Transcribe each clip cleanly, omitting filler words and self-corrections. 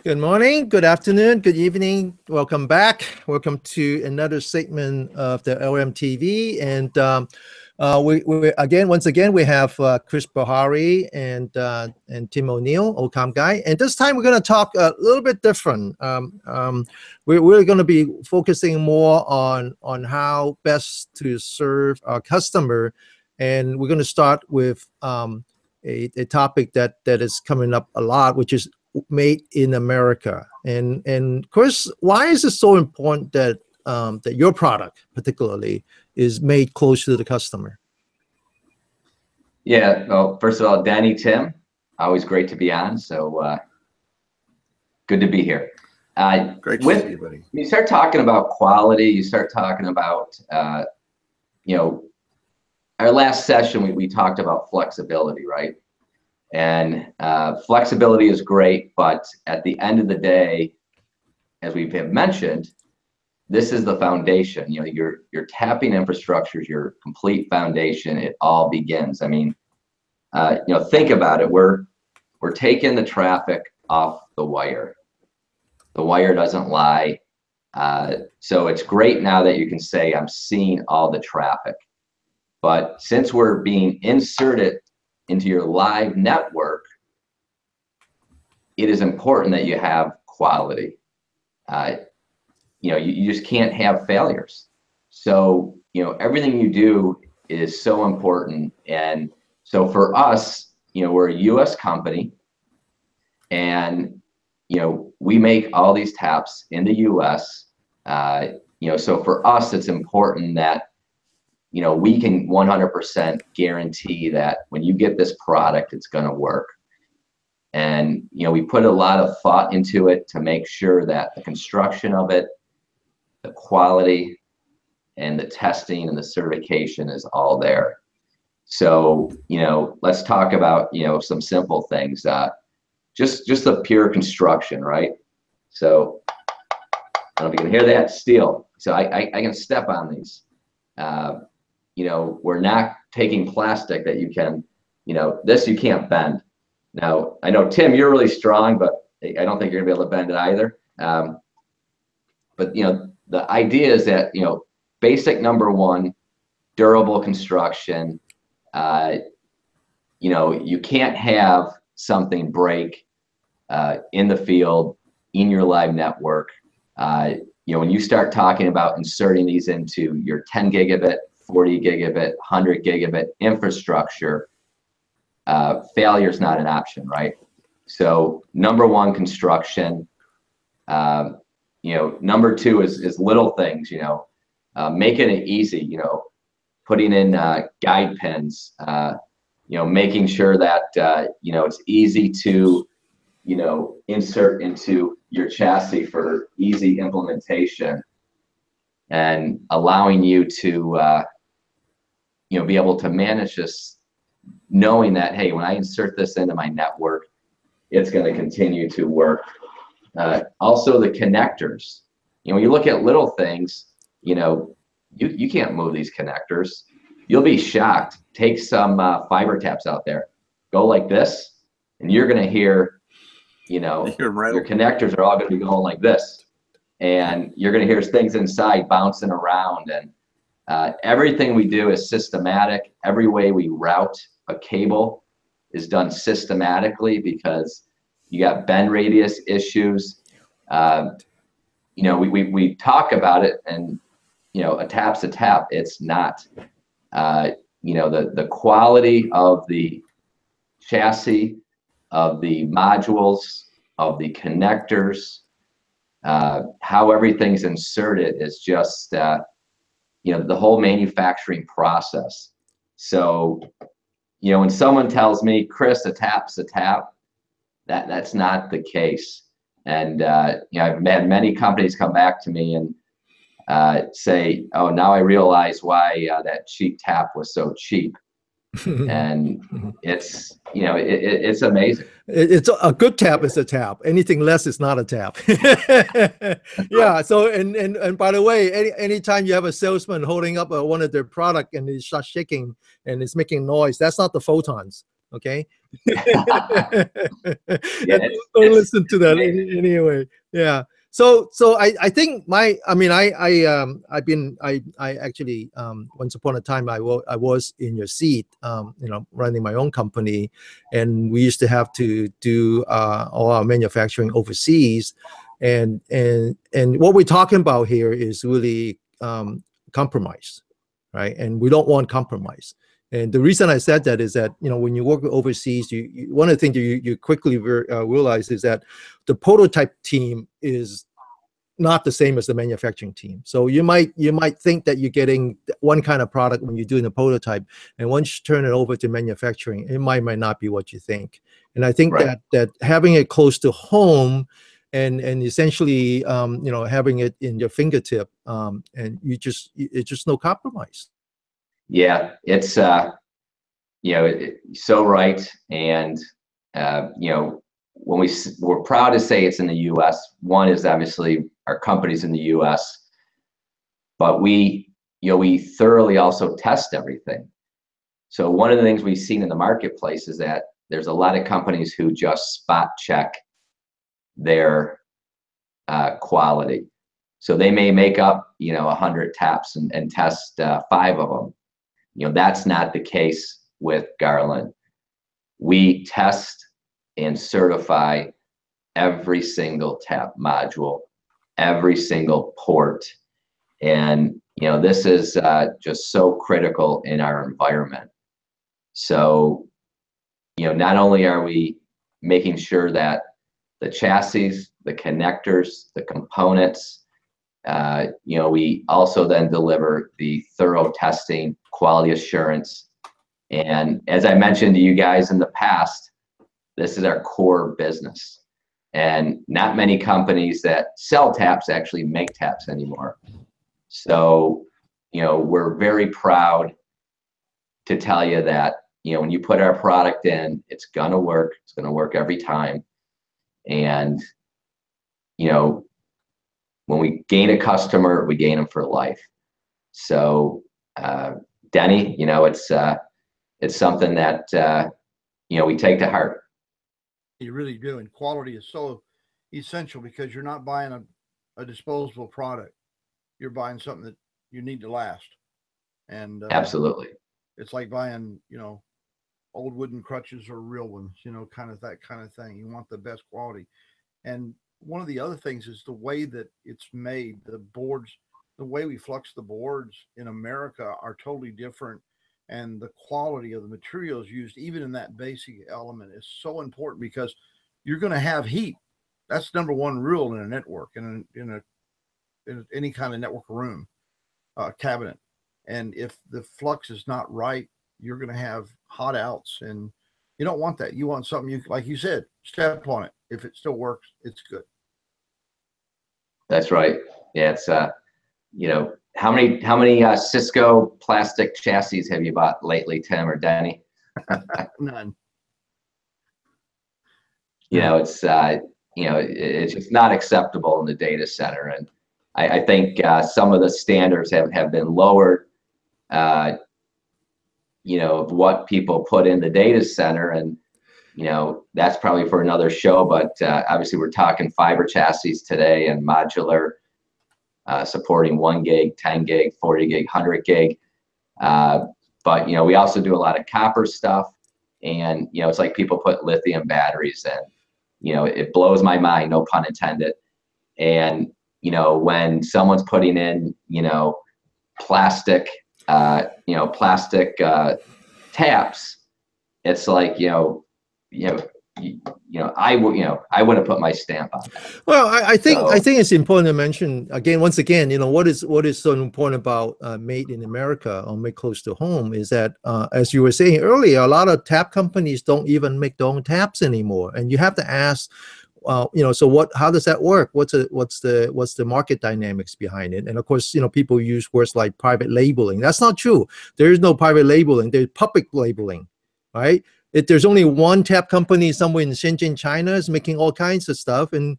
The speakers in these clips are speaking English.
Good morning, good afternoon, good evening. Welcome back. Welcome to another segment of the LMTV. And once again, we have Chris Bahari and Tim O'Neill, OCOM guy. And this time we're going to talk a little bit different. We're going to be focusing more on how best to serve our customer. And we're going to start with a topic that is coming up a lot, which is made in America. And Chris, why is it so important that that your product particularly is made close to the customer? Yeah, well, first of all, Danny, Tim, always great to be on. So good to be here. Great to see you, buddy. You start talking about quality, you start talking about, our last session, we talked about flexibility, right? And flexibility is great, but at the end of the day, as we have mentioned, this is the foundation. Your tapping infrastructure is your complete foundation. It all begins. I mean, think about it. We're taking the traffic off the wire. The wire doesn't lie. So it's great now that you can say, I'm seeing all the traffic. But since we're being inserted into your live network, it is important that you have quality. You just can't have failures. So, everything you do is so important. And so for us, we're a US company, and, we make all these taps in the US. So for us, it's important that we can 100% guarantee that when you get this product, it's going to work. And, we put a lot of thought into it to make sure that the construction of it, the quality, and the testing and the certification is all there. So, let's talk about, some simple things. Just the pure construction, right? So, I don't know if you can hear that, steel. So I can step on these. We're not taking plastic that you can, this you can't bend. Now, I know, Tim, you're really strong, but I don't think you're gonna be able to bend it either. But, the idea is that, basic number one, durable construction. You can't have something break in the field, in your live network. When you start talking about inserting these into your 10 gigabit, 40 gigabit, 100 gigabit infrastructure, failure is not an option, right? So number one, construction. Number two is little things, making it easy, putting in guide pins, making sure that, it's easy to, insert into your chassis for easy implementation, and allowing you to, be able to manage this, knowing that, hey, when I insert this into my network, it's going to continue to work. Also, the connectors. When you look at little things, you can't move these connectors. You'll be shocked. Take some fiber taps out there. Go like this, and you're going to hear, your connectors are all going to be going like this. And you're going to hear things inside bouncing around. And everything we do is systematic. Every way we route a cable is done systematically, because you got bend radius issues. We talk about it, and a tap's a tap. It's not. The quality of the chassis, of the modules, of the connectors, how everything's inserted is just the whole manufacturing process. So when someone tells me, Chris, a tap's a tap, that's not the case. And I've had many companies come back to me and say, oh, now I realize why that cheap tap was so cheap. And it's it's amazing. It's a good tap is a tap. Anything less is not a tap. Yeah. So and by the way, anytime you have a salesman holding up one of their product and it starts shaking and it's making noise, that's not the photons. Okay. Yeah, don't listen to that anyway. Yeah. So I think I actually once upon a time I was in your seat, running my own company, and we used to have to do all our manufacturing overseas, and what we're talking about here is really compromise, right? And we don't want compromise. And the reason I said that is that, when you work overseas, one of the things you quickly realize is that the prototype team is not the same as the manufacturing team. So you might think that you're getting one kind of product when you're doing a prototype, and once you turn it over to manufacturing, it might not be what you think. And I think that having it close to home, and essentially having it in your fingertip, and it's just no compromise. Yeah, it's so right. And when we're proud to say it's in the U.S. One is obviously our company's in the U.S., but we thoroughly also test everything. So one of the things we've seen in the marketplace is that there's a lot of companies who just spot check their quality. So they may make up 100 taps and test 5 of them. That's not the case with Garland. We test and certify every single tap module, every single port. And, this is just so critical in our environment. So, not only are we making sure that the chassis, the connectors, the components, we also then deliver the thorough testing, quality assurance. And as I mentioned to you guys in the past, this is our core business. And not many companies that sell taps actually make taps anymore. So, we're very proud to tell you that, when you put our product in, it's going to work. It's going to work every time. And, when we gain a customer, we gain them for life. So, Denny, it's something that, we take to heart. You really do. And quality is so essential, because you're not buying a disposable product. You're buying something that you need to last. And absolutely, it's like buying, old wooden crutches or real ones, kind of that kind of thing. You want the best quality. And one of the other things is the way that it's made. The boards, the way we flux the boards in America are totally different. And the quality of the materials used, even in that basic element, is so important, because you're going to have heat. That's number one rule in a network, in any kind of network room, cabinet. And if the flux is not right, you're going to have hot outs, and you don't want that. You want something like you said, step on it. If it still works, it's good. That's right. Yeah, it's how many Cisco plastic chassis have you bought lately, Tim or Denny? None. It's just not acceptable in the data center. And I think some of the standards have been lowered, of what people put in the data center. And, that's probably for another show. But obviously, we're talking fiber chassis today, and modular, supporting 1 gig, 10 gig, 40 gig, 100 gig. But, we also do a lot of copper stuff. And, it's like people put lithium batteries in. It blows my mind, no pun intended. And, when someone's putting in, plastic, taps, it's like, I wouldn't put my stamp on that. Well, I think it's important to mention once again, what is so important about made in America or made close to home is that, as you were saying earlier, a lot of tap companies don't even make their own taps anymore, and you have to ask, so how does that work? What's the market dynamics behind it? And of course, people use words like private labeling. That's not true. There is no private labeling. There's public labeling, right? There's only one tap company somewhere in Shenzhen, China, is making all kinds of stuff, and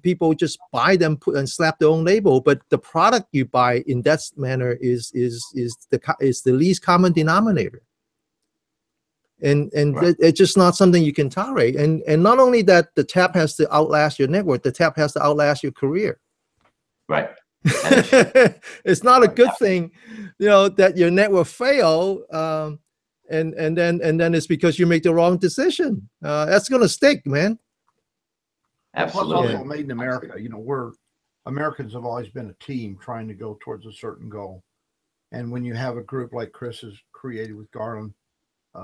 people just buy them, and slap their own label. But the product you buy in that manner is the least common denominator. and Right. it's just not something you can tolerate. And not only that, the tap has to outlast your network, the tap has to outlast your career. Right. And it should. It's not a good thing, that your network fail, and then it's because you make the wrong decision. That's gonna stick, man. Absolutely. Plus, also made in America. Americans have always been a team trying to go towards a certain goal. And when you have a group like Chris has created with Garland,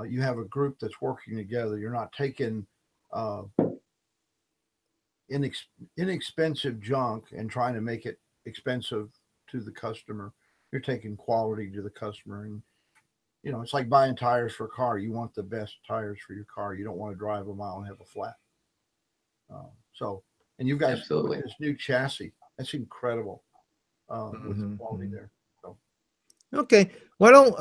you have a group that's working together. You're not taking inexpensive junk and trying to make it expensive to the customer. You're taking quality to the customer. And, it's like buying tires for a car. You want the best tires for your car. You don't want to drive a mile and have a flat. And you guys, Absolutely. this new chassis, that's incredible with the quality there. So. Okay, why don't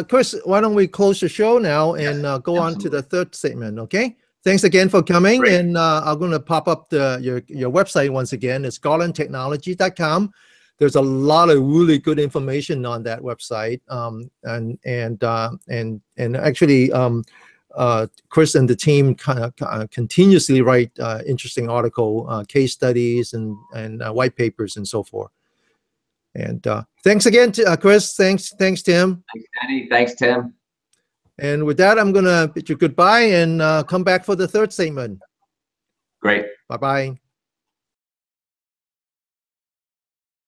Chris, why don't we close the show now and go on to the third statement? Okay, thanks again for coming. Great. And I'm going to pop up your website once again. It's garlandtechnology.com. There's a lot of really good information on that website, and actually Chris and the team kind of continuously write interesting article, case studies, and white papers and so forth. And thanks again to Chris. Thanks, Tim. Thanks, Danny. Thanks, Tim. And with that, I'm gonna bid you goodbye and come back for the third statement. Great. Bye-bye.